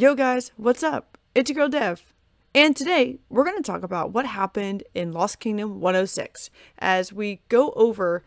Yo guys, what's up? It's your girl Dev. And today we're going to talk about what happened in Lost Kingdom 106 as we go over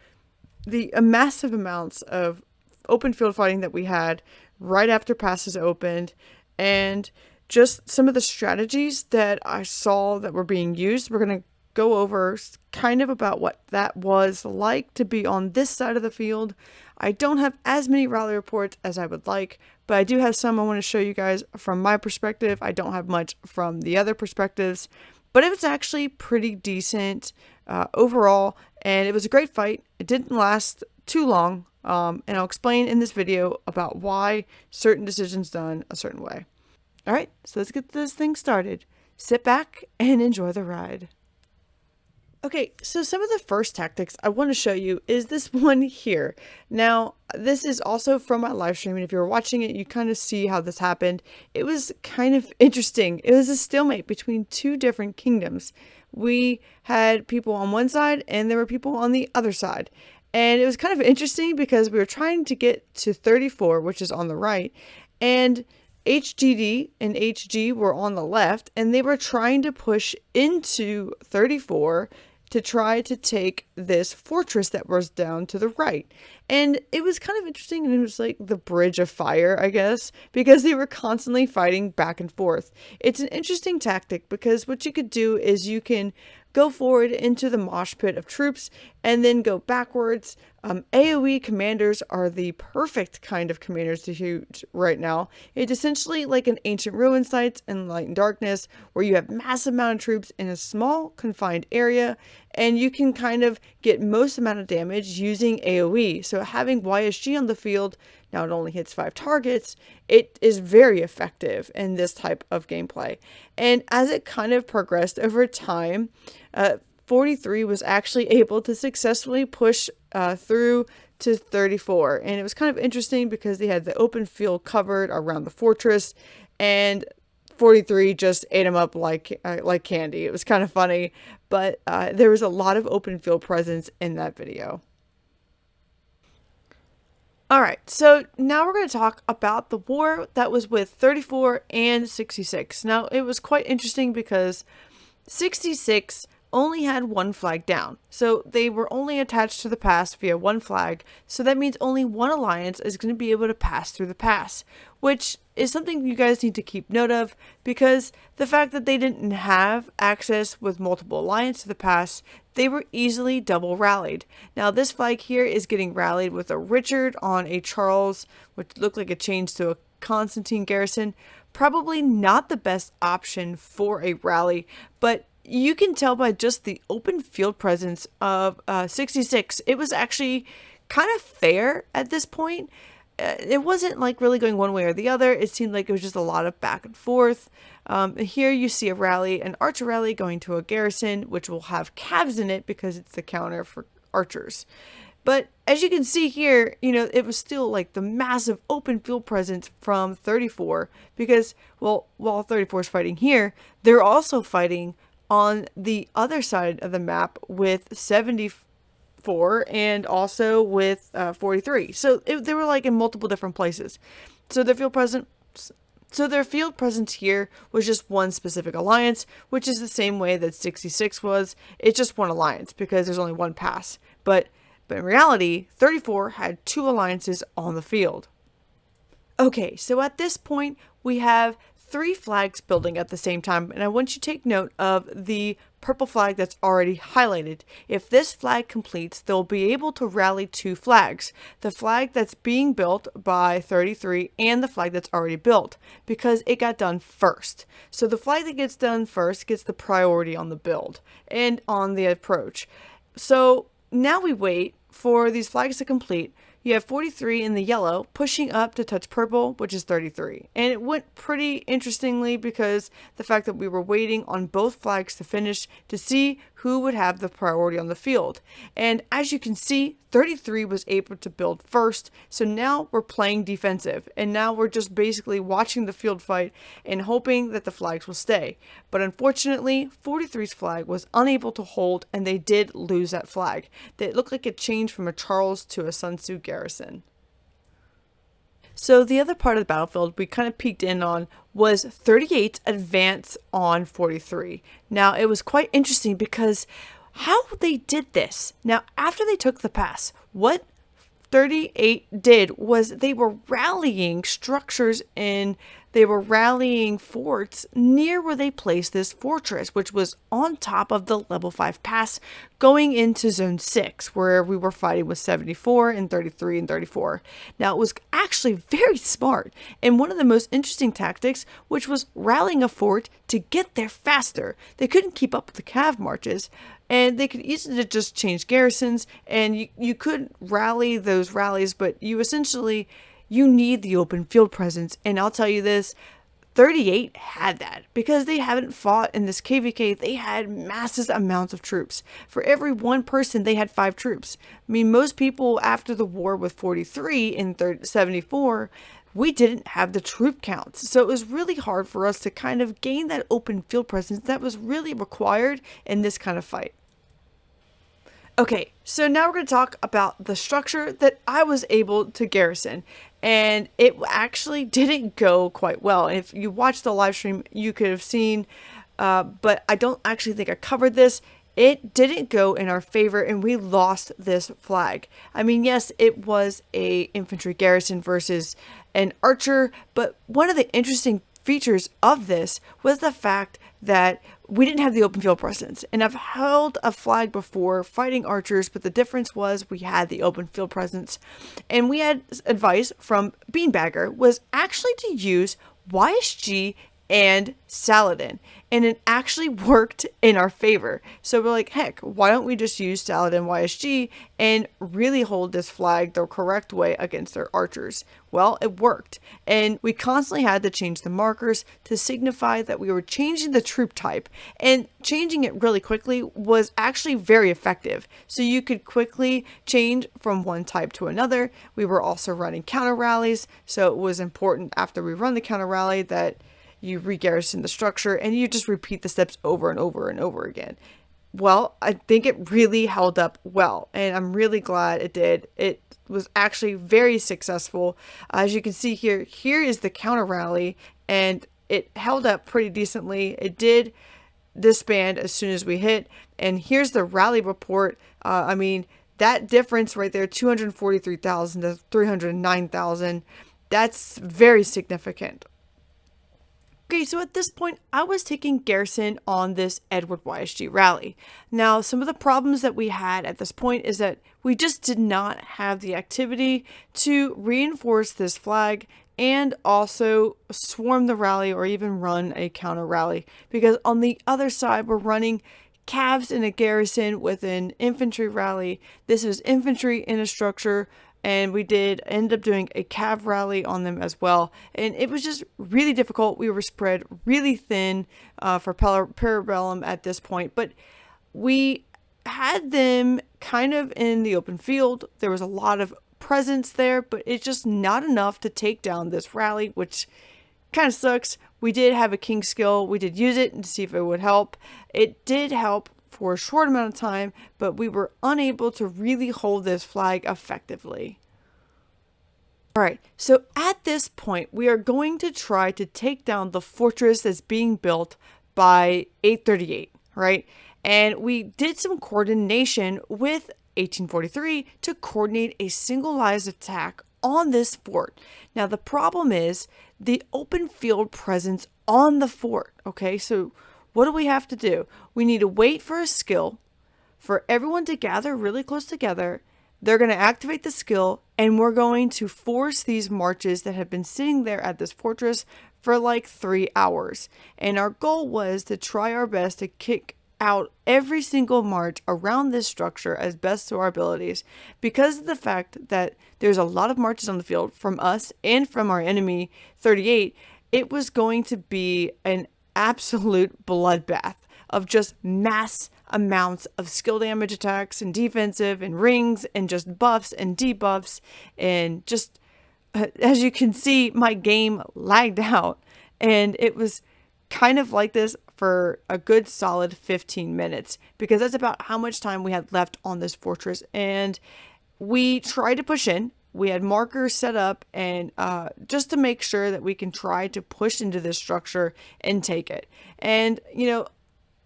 the massive amounts of open field fighting that we had right after passes opened and just some of the strategies that I saw that were being used. We're going to go over kind of about what that was like to be on this side of the field. I don't have as many rally reports as I would like, but I do have some I want to show you guys from my perspective. I don't have much from the other perspectives, but it was actually pretty decent overall, and it was a great fight. It didn't last too long, and I'll explain in this video about why certain decisions done a certain way. All right, so let's get this thing started. Sit back and enjoy the ride. Okay, so some of the first tactics I want to show you is this one here. Now, this is also from my live stream, and if you're watching it, you kind of see how this happened. It was kind of interesting. It was a stalemate between two different kingdoms. We had people on one side, and there were people on the other side. And it was kind of interesting because we were trying to get to 34, which is on the right, and HGD and HG were on the left, and they were trying to push into 34 to try to take this fortress that was down to the right. And it was kind of interesting, and it was like the bridge of fire, I guess, because they were constantly fighting back and forth. It's an interesting tactic because what you could do is you can go forward into the mosh pit of troops and then go backwards. AoE commanders are the perfect kind of commanders to use right now. It's essentially like an ancient ruin sites in Light and Darkness where you have massive amount of troops in a small confined area, and you can kind of get most amount of damage using AoE. So having YSG on the field, now it only hits 5 targets, it is very effective in this type of gameplay. And as it kind of progressed over time, 43 was actually able to successfully push through to 34. And it was kind of interesting because they had the open field covered around the fortress, and 43 just ate them up like candy. It was kind of funny, but there was a lot of open field presence in that video. Alright, so now we're going to talk about the war that was with 34 and 66. Now, it was quite interesting because 66 only had one flag down. So they were only attached to the pass via one flag. So that means only one alliance is going to be able to pass through the pass, which is something you guys need to keep note of, because the fact that they didn't have access with multiple alliances to the pass, they were easily double rallied. Now this flag here is getting rallied with a Richard on a Charles, which looked like a change to a Constantine garrison. Probably not the best option for a rally, but you can tell by just the open field presence of 66, it was actually kind of fair at this point. It wasn't like really going one way or the other. It seemed like it was just a lot of back and forth. Here you see a rally, an archer rally going to a garrison, which will have calves in it because it's the counter for archers. But as you can see here, you know, it was still like the massive open field presence from 34 because, well, while 34 is fighting here, they're also fighting on the other side of the map with 74 and also with 43. So they were like in multiple different places. So their field presence here was just one specific alliance, which is the same way that 66 was. It's just one alliance because there's only one pass. But in reality, 34 had 2 alliances on the field. Okay, so at this point, we have 3 flags building at the same time, and I want you to take note of the purple flag that's already highlighted. If this flag completes, they'll be able to rally 2 flags, the flag that's being built by 33 and the flag that's already built, because it got done first. So the flag that gets done first gets the priority on the build and on the approach. So now we wait for these flags to complete. You have 43 in the yellow pushing up to touch purple, which is 33. And it went pretty interestingly because the fact that we were waiting on both flags to finish to see who would have the priority on the field. And as you can see, 33 was able to build first. So now we're playing defensive. And now we're just basically watching the field fight and hoping that the flags will stay. But unfortunately, 43's flag was unable to hold, and they did lose that flag. It looked like it changed from a Charles to a Sun Tzu garrison. So the other part of the battlefield we kind of peeked in on was 38 advance on 43. Now it was quite interesting because how they did this. Now after they took the pass, what 38 did was they were rallying structures and they were rallying forts near where they placed this fortress, which was on top of the level 5 pass going into zone 6, where we were fighting with 74 and 33 and 34. Now it was actually very smart and one of the most interesting tactics, which was rallying a fort to get there faster. They couldn't keep up with the cav marches, and they could easily just change garrisons, and you could rally those rallies, but you need the open field presence. And I'll tell you this, 38 had that because they haven't fought in this KVK. They had massive amounts of troops. For every one person, they had 5 troops. I mean, most people after the war with 43 and 74, we didn't have the troop counts. So it was really hard for us to kind of gain that open field presence that was really required in this kind of fight. Okay, so now we're going to talk about the structure that I was able to garrison, and it actually didn't go quite well. And if you watched the live stream, you could have seen, but I don't actually think I covered this. It didn't go in our favor, and we lost this flag. I mean, yes, it was a infantry garrison versus an archer, but one of the interesting features of this was the fact that we didn't have the open field presence. And I've held a flag before fighting archers, but the difference was we had the open field presence. And we had advice from Beanbagger was actually to use YSG and Saladin, and it actually worked in our favor. So we're like, heck, why don't we just use Saladin YSG and really hold this flag the correct way against their archers? Well, it worked, and we constantly had to change the markers to signify that we were changing the troop type, and changing it really quickly was actually very effective. So you could quickly change from one type to another. We were also running counter rallies, so it was important after we run the counter rally that you re-garrison the structure and you just repeat the steps over and over and over again. Well, I think it really held up well, and I'm really glad it did. It was actually very successful. As you can see here is the counter rally, and it held up pretty decently. It did disband as soon as we hit, and here's the rally report. I mean, that difference right there, 243,000 to 309,000, that's very significant. Okay, so at this point, I was taking garrison on this Edward YSG rally. Now, some of the problems that we had at this point is that we just did not have the activity to reinforce this flag and also swarm the rally or even run a counter rally. Because on the other side, we're running cavs in a garrison with an infantry rally. This is infantry in a structure, and we did end up doing a cav rally on them as well. And it was just really difficult. We were spread really thin for Parabellum at this point. But we had them kind of in the open field. There was a lot of presence there, but it's just not enough to take down this rally, which kind of sucks. We did have a king skill. We did use it to see if it would help. It did help for a short amount of time, but we were unable to really hold this flag effectively. All right, so at this point, we are going to try to take down the fortress that's being built by 838, right? And we did some coordination with 1843 to coordinate a singleized attack on this fort. Now, the problem is the open field presence on the fort, okay? So what do we have to do? We need to wait for a skill, for everyone to gather really close together. They're going to activate the skill, and we're going to force these marches that have been sitting there at this fortress for like 3 hours. And our goal was to try our best to kick out every single march around this structure as best to our abilities, because of the fact that there's a lot of marches on the field from us and from our enemy 38. It was going to be an absolute bloodbath of just mass amounts of skill damage attacks and defensive and rings and just buffs and debuffs, and just as you can see, my game lagged out, and it was kind of like this for a good solid 15 minutes because that's about how much time we had left on this fortress. And we tried to push in, we had markers set up, and just to make sure that we can try to push into this structure and take it. And,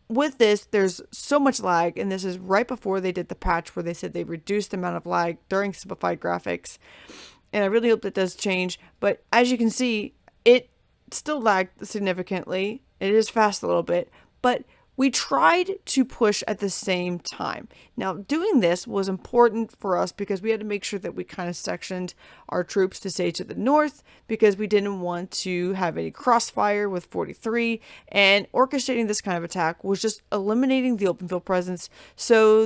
with this, there's so much lag, and this is right before they did the patch where they said they reduced the amount of lag during simplified graphics. And I really hope that does change. But as you can see, it still lagged significantly. It is fast a little bit, but we tried to push at the same time. Now, doing this was important for us because we had to make sure that we kind of sectioned our troops to stay to the north, because we didn't want to have any crossfire with 43. And orchestrating this kind of attack was just eliminating the open field presence so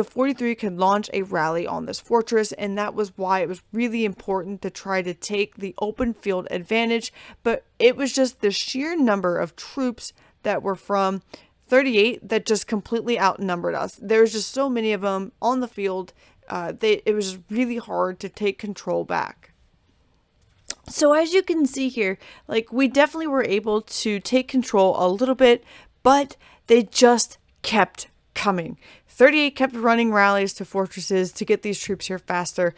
43 could launch a rally on this fortress. And that was why it was really important to try to take the open field advantage. But it was just the sheer number of troops that were from 38 that just completely outnumbered us. There's just so many of them on the field. It was just really hard to take control back. So as you can see here, we definitely were able to take control a little bit, but they just kept coming. 38 kept running rallies to fortresses to get these troops here faster.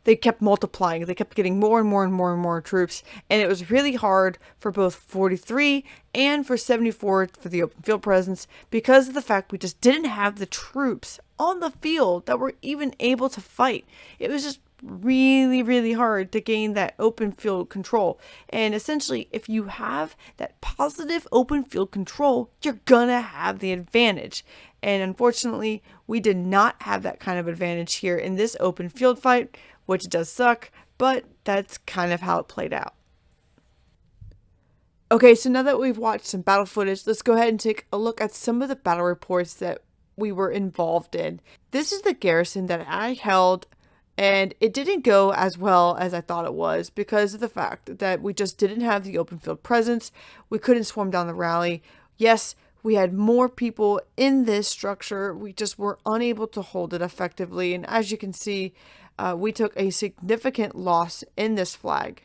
They kept multiplying. They kept getting more and more and more and more troops. And it was really hard for both 43 and for 74 for the open field presence, because of the fact we just didn't have the troops on the field that were even able to fight. It was just really, really hard to gain that open field control. And essentially, if you have that positive open field control, you're gonna have the advantage. And unfortunately, we did not have that kind of advantage here in this open field fight, which does suck, but that's kind of how it played out. Okay, so now that we've watched some battle footage, let's go ahead and take a look at some of the battle reports that we were involved in. This is the garrison that I held, and it didn't go as well as I thought it was because of the fact that we just didn't have the open field presence. We couldn't swarm down the rally. Yes, we had more people in this structure. We just were unable to hold it effectively. And as you can see, we took a significant loss in this flag.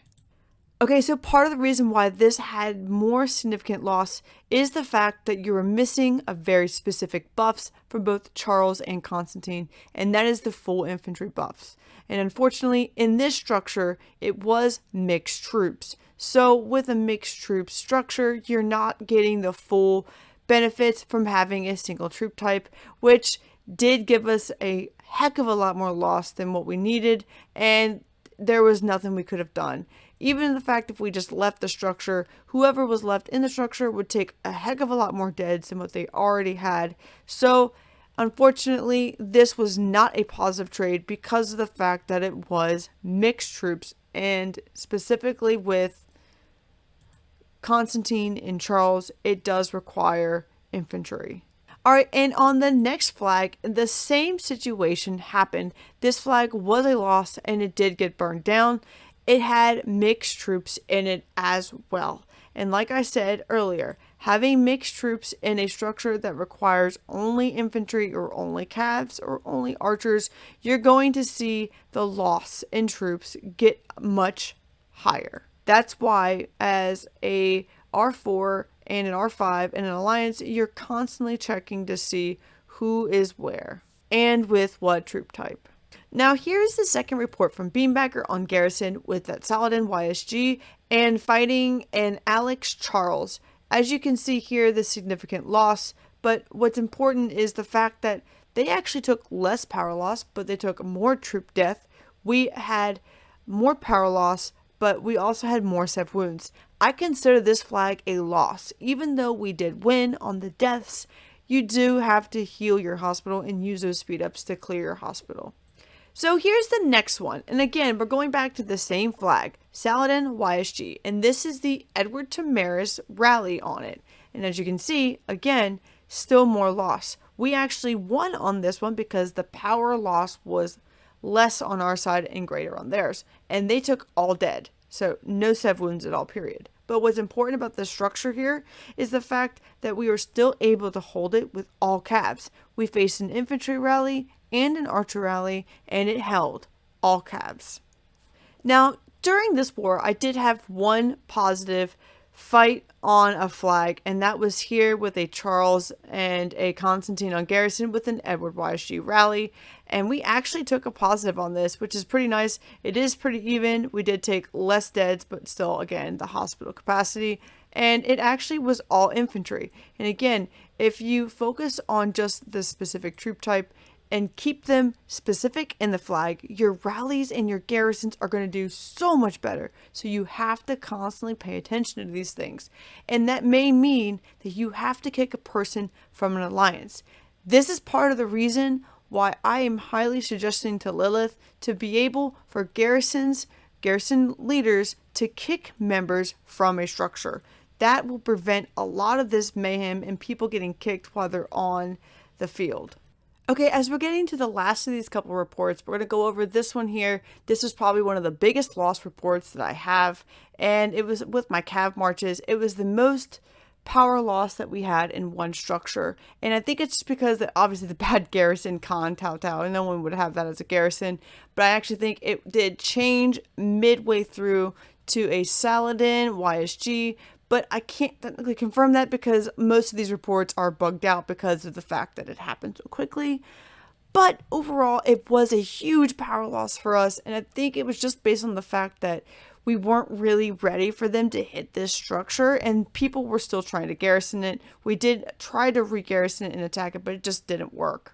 Okay, so part of the reason why this had more significant loss is the fact that you were missing a very specific buffs for both Charles and Constantine, and that is the full infantry buffs. And unfortunately, in this structure, it was mixed troops. So with a mixed troop structure, you're not getting the full benefits from having a single troop type, which did give us a heck of a lot more loss than what we needed, and there was nothing we could have done. Even the fact if we just left the structure, whoever was left in the structure would take a heck of a lot more deads than what they already had. So unfortunately, this was not a positive trade because of the fact that it was mixed troops, and specifically with Constantine and Charles, it does require infantry. Alright, and on the next flag, the same situation happened. This flag was a loss and it did get burned down. It had mixed troops in it as well. And like I said earlier, having mixed troops in a structure that requires only infantry or only calves or only archers, you're going to see the loss in troops get much higher. That's why as a R4 and an R5 and an alliance, you're constantly checking to see who is where and with what troop type. Now here's the second report from Beanbagger on Garrison with that Saladin YSG and fighting an Alex Charles. As you can see here, the significant loss, but what's important is the fact that they actually took less power loss, but they took more troop death. We had more power loss, but we also had more sev wounds. I consider this flag a loss. Even though we did win on the deaths, you do have to heal your hospital and use those speed ups to clear your hospital. So here's the next one, and again, we're going back to the same flag, Saladin YSG, and this is the Edward Tamaris rally on it. And as you can see, again, still more loss. We actually won on this one because the power loss was less on our side and greater on theirs, and they took all dead, so no sev wounds at all, period. But what's important about the structure here is the fact that we were still able to hold it with all calves. We faced an infantry rally and an archer rally, and it held all calves. Now, during this war, I did have one positive fight on a flag, and that was here with a Charles and a Constantine on Garrison with an Edward YSG rally. And we actually took a positive on this, which is pretty nice. It is pretty even. We did take less deads, but still, again, the hospital capacity. And it actually was all infantry. And again, if you focus on just the specific troop type and keep them specific in the flag, your rallies and your garrisons are going to do so much better. So you have to constantly pay attention to these things. And that may mean that you have to kick a person from an alliance. This is part of the reason why I am highly suggesting to Lilith to be able for garrison leaders to kick members from a structure. That will prevent a lot of this mayhem and people getting kicked while they're on the field. Okay, as we're getting to the last of these couple reports, we're going to go over this one here. This was probably one of the biggest loss reports that I have, and it was with my cav marches. It was the most power loss that we had in one structure, and I think it's just because that obviously the bad garrison Khan Tao Tao, and no one would have that as a garrison, but I actually think it did change midway through to a Saladin YSG, but I can't technically confirm that because most of these reports are bugged out because of the fact that it happened so quickly. But overall, it was a huge power loss for us, and I think it was just based on the fact that we weren't really ready for them to hit this structure, and people were still trying to garrison it. We did try to re-garrison it and attack it, but it just didn't work.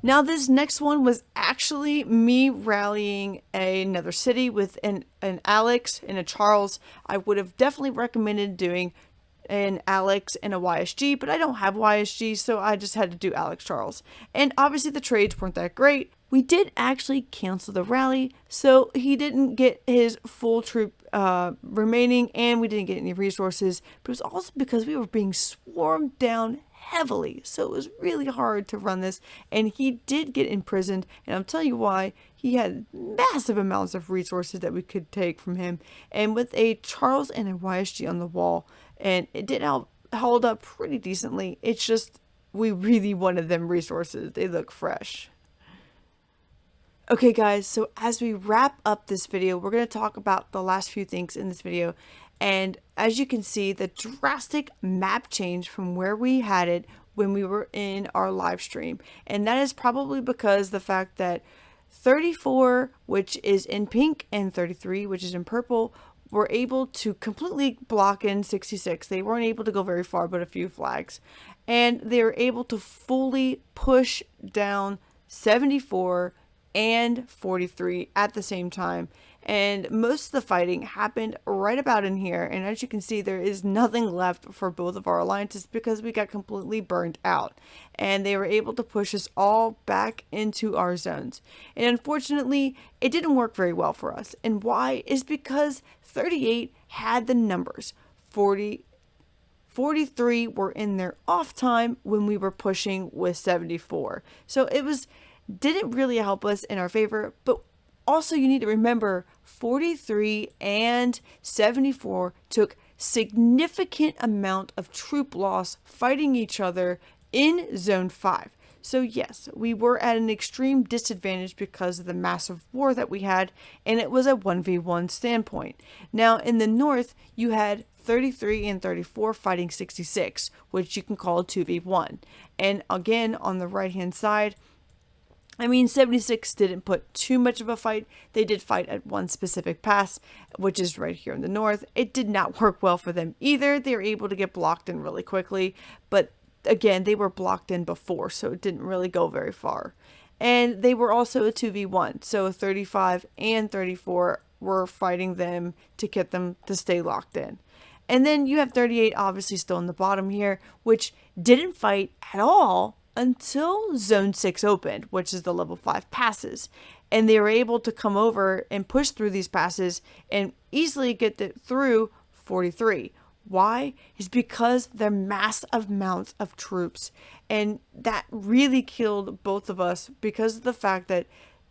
Now, this next one was actually me rallying another city with an Alex and a Charles. I would have definitely recommended doing an Alex and a YSG, but I don't have YSG, so I just had to do Alex Charles. And obviously the trades weren't that great. We did actually cancel the rally, so he didn't get his full troop remaining, and we didn't get any resources, but it was also because we were being swarmed down heavily, so it was really hard to run this, and he did get imprisoned, and I'll tell you why. He had massive amounts of resources that we could take from him, and with a Charles and a YSG on the wall, and it did hold up pretty decently. It's just we really wanted them resources. They look fresh. Okay guys, so as we wrap up this video, we're going to talk about the last few things in this video. And as you can see, the drastic map change from where we had it when we were in our live stream. And that is probably because the fact that 34, which is in pink, and 33, which is in purple, were able to completely block in 66. They weren't able to go very far, but a few flags. And they were able to fully push down 74 and 43 at the same time, and most of the fighting happened right about in here. And as you can see, there is nothing left for both of our alliances because we got completely burned out, and they were able to push us all back into our zones. And unfortunately, it didn't work very well for us. And why is because 38 had the numbers. 43 were in their off time when we were pushing with 74, so it didn't really help us in our favor. But also you need to remember 43 and 74 took significant amount of troop loss fighting each other in zone 5. So yes, we were at an extreme disadvantage because of the massive war that we had, and it was a 1v1 standpoint. Now in the north, you had 33 and 34 fighting 66, which you can call a 2v1. And again, on the right hand side, 76 didn't put too much of a fight. They did fight at one specific pass, which is right here in the north. It did not work well for them either. They were able to get blocked in really quickly, but again, they were blocked in before, so it didn't really go very far. And they were also a 2v1, so 35 and 34 were fighting them to get them to stay locked in. And then you have 38 obviously still in the bottom here, which didn't fight at all until zone 6 opened, which is the level 5 passes. And they were able to come over and push through these passes and easily get through 43. Why? Is because they're massive amounts of troops. And that really killed both of us because of the fact that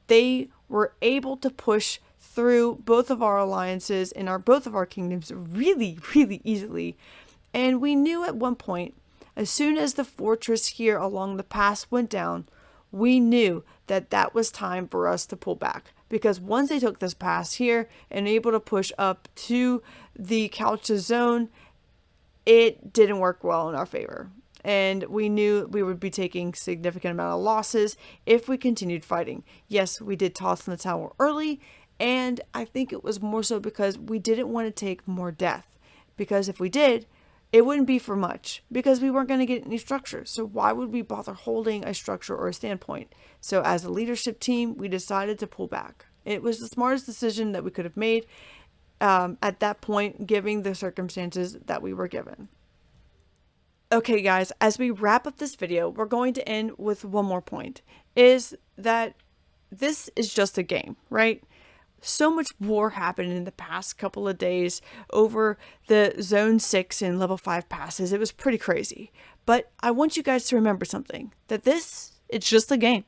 they were able to push through both of our alliances and both of our kingdoms really, really easily. And we knew at one point, as soon as the fortress here along the pass went down, we knew that that was time for us to pull back. Because once they took this pass here and able to push up to the Couch's zone, it didn't work well in our favor. And we knew we would be taking significant amount of losses if we continued fighting. Yes, we did toss in the towel early, and I think it was more so because we didn't want to take more death. Because if we did, it wouldn't be for much because we weren't going to get any structure. So why would we bother holding a structure or a standpoint? So as a leadership team, we decided to pull back. It was the smartest decision that we could have made at that point, given the circumstances that we were given. Okay, guys, as we wrap up this video, we're going to end with one more point, is that this is just a game, right? So much war happened in the past couple of days over the Zone 6 and Level 5 passes. It was pretty crazy. But I want you guys to remember something, that it's just a game.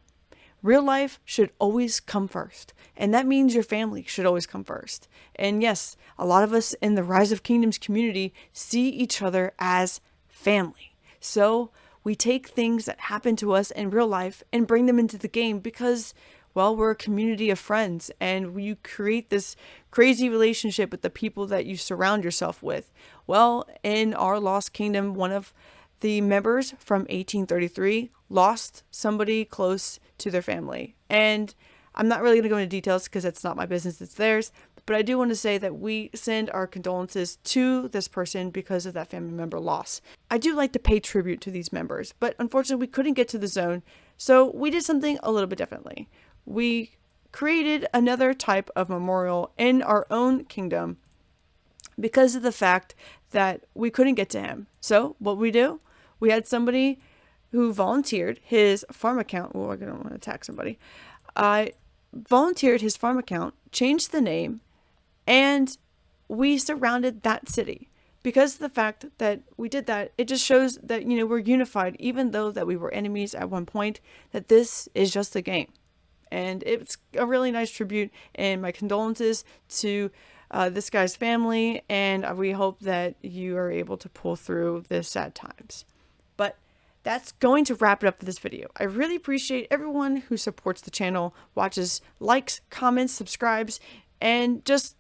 Real life should always come first. And that means your family should always come first. And yes, a lot of us in the Rise of Kingdoms community see each other as family. So we take things that happen to us in real life and bring them into the game because, well, we're a community of friends and you create this crazy relationship with the people that you surround yourself with. Well, in our Lost Kingdom, one of the members from 1833 lost somebody close to their family. And I'm not really going to go into details because that's not my business, it's theirs. But I do want to say that we send our condolences to this person because of that family member loss. I do like to pay tribute to these members, but unfortunately we couldn't get to the zone, so we did something a little bit differently. We created another type of memorial in our own kingdom because of the fact that we couldn't get to him. So what we do, we had somebody who volunteered his farm account. Oh, I don't want to attack somebody. Volunteered his farm account, changed the name, and we surrounded that city. Because of the fact that we did that, it just shows that, we're unified, even though that we were enemies at one point, that this is just a game. And it's a really nice tribute, and my condolences to this guy's family, and we hope that you are able to pull through the sad times. But that's going to wrap it up for this video. I really appreciate everyone who supports the channel, watches, likes, comments, subscribes, and just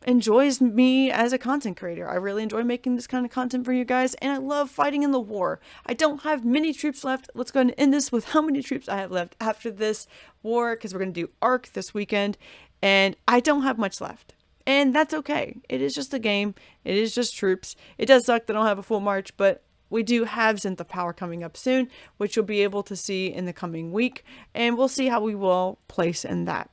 enjoys me as a content creator. I really enjoy making this kind of content for you guys, and I love fighting in the war. I don't have many troops left. Let's go ahead and end this with how many troops I have left after this war, because we're going to do RoK this weekend, and I don't have much left. And that's okay. It is just a game. It is just troops. It does suck that I don't have a full march, but we do have Zenith of Power coming up soon, which you'll be able to see in the coming week, and we'll see how we will place in that.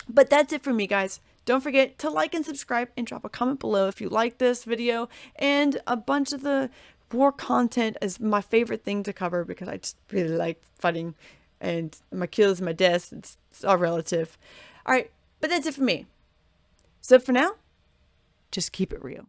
But that's it for me, guys. Don't forget to like and subscribe and drop a comment below if you like this video, and a bunch of the war content is my favorite thing to cover because I just really like fighting, and my kills, my deaths, it's all relative. All right, but that's it for me. So for now, just keep it real.